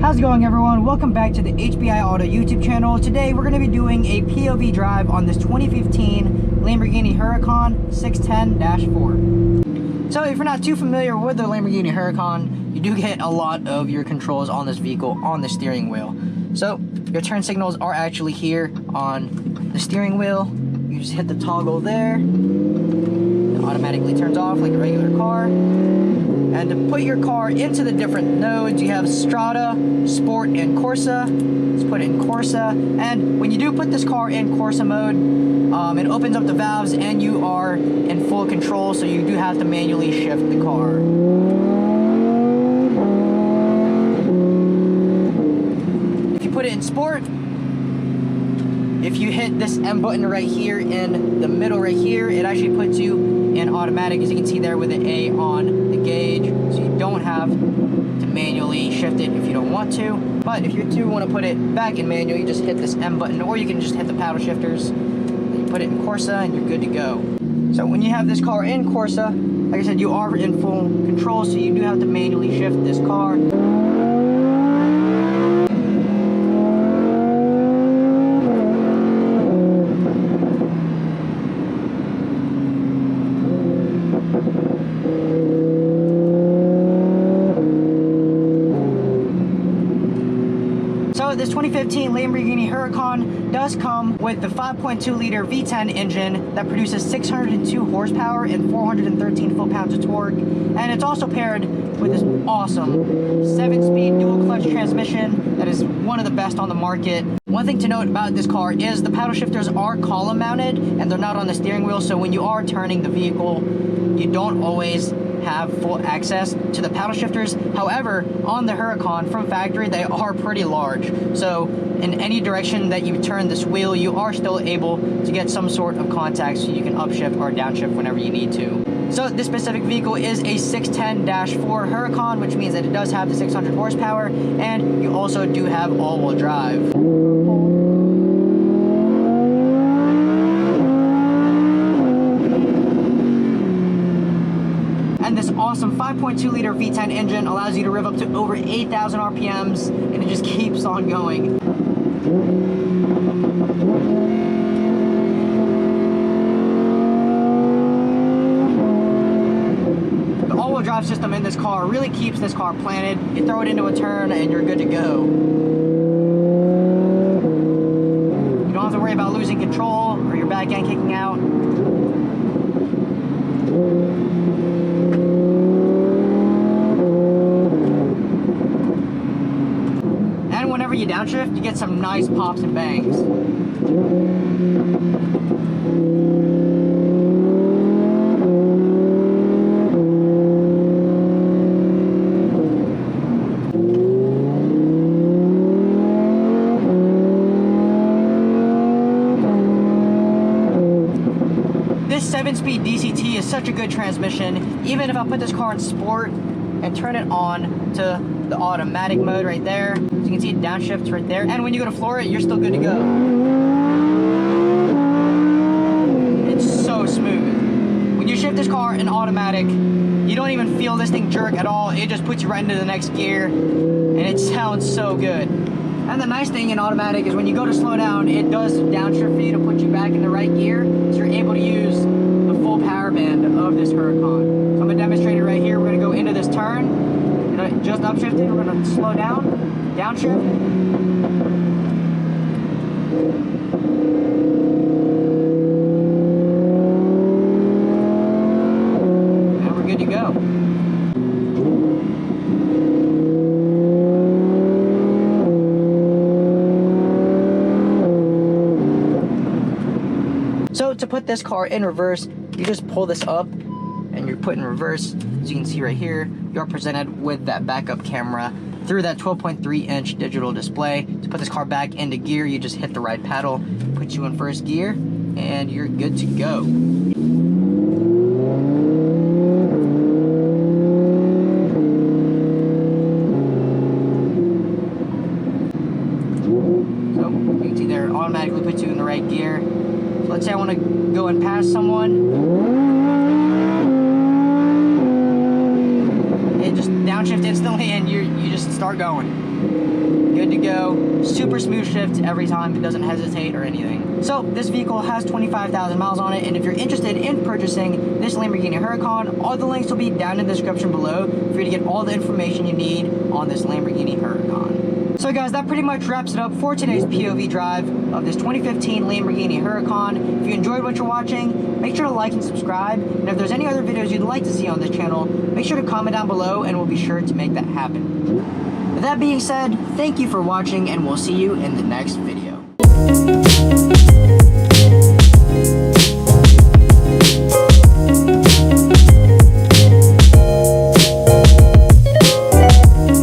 How's it going, everyone? Welcome back to the HBI Auto YouTube channel. Today we're going to be doing a POV drive on this 2015 Lamborghini Huracan 610-4. So if you're not too familiar with the Lamborghini Huracan, you do get a lot of your controls on this vehicle on the steering wheel. So your turn signals are actually here on the steering wheel. You just hit the toggle there. It automatically turns off like a regular car. And to put your car into the different nodes, you have Strada, Sport, and Corsa. Let's put it in Corsa. And when you do put this car in Corsa mode, it opens up the valves and you are in full control, so you do have to manually shift the car. If you put it in Sport, if you hit this M button right here in the middle right here, it actually puts you in automatic, as you can see there with the A on the gauge, so you don't have to manually shift it if you don't want to. But if you do want to put it back in manual, you just hit this M button, or you can just hit the paddle shifters, and you put it in Corsa and you're good to go. So when you have this car in Corsa, like I said, you are in full control, so you do have to manually shift this car. So this 2015 Lamborghini Huracan does come with the 5.2 liter V10 engine that produces 602 horsepower and 413 foot-pounds of torque. And it's also paired with this awesome 7-speed dual clutch transmission that is one of the best on the market. One thing to note about this car is the paddle shifters are column mounted and they're not on the steering wheel, so when you are turning the vehicle, you don't always have full access to the paddle shifters. However, on the Huracan from factory, they are pretty large. So in any direction that you turn this wheel, you are still able to get some sort of contact, so you can upshift or downshift whenever you need to. So this specific vehicle is a 610-4 Huracan, which means that it does have the 600 horsepower, and you also do have all-wheel drive. And this awesome 5.2 liter V10 engine allows you to rev up to over 8,000 RPMs, and it just keeps on going. The all-wheel drive system in this car really keeps this car planted. You throw it into a turn and you're good to go. You don't have to worry about losing control or your back end kicking out. Whenever you downshift, you get some nice pops and bangs. This 7-speed DCT is such a good transmission. Even if I put this car in Sport and turn it on to the automatic mode right there, as you can see, it downshifts right there, and when you go to floor it, you're still good to go. It's so smooth. When you shift this car in automatic, you don't even feel this thing jerk at all. It just puts you right into the next gear, and it sounds so good. And the nice thing in automatic is when you go to slow down, it does downshift for you to put you back in the right gear, so you're able to use the full power band of this Huracan. So I'm gonna demonstrate it right here. We're gonna go into this turn. Just upshifted, we're going to slow down, downshift. And we're good to go. So to put this car in reverse, you just pull this up and you're put in reverse. As you can see right here, you're presented with that backup camera through that 12.3-inch digital display. To put this car back into gear, you just hit the right pedal, put you in first gear, and you're good to go. So you can see there, it automatically puts you in the right gear. So let's say I want to go and pass someone. It just downshift instantly and you just start going. Good to go. Super smooth shift every time. It doesn't hesitate or anything. So this vehicle has 25,000 miles on it, and if you're interested in purchasing this Lamborghini Huracan, all the links will be down in the description below for you to get all the information you need on this Lamborghini Huracan. So guys, that pretty much wraps it up for today's POV drive of this 2015 Lamborghini Huracan. If you enjoyed what you're watching, make sure to like and subscribe. And if there's any other videos you'd like to see on this channel, make sure to comment down below and we'll be sure to make that happen. With that being said, thank you for watching and we'll see you in the next video.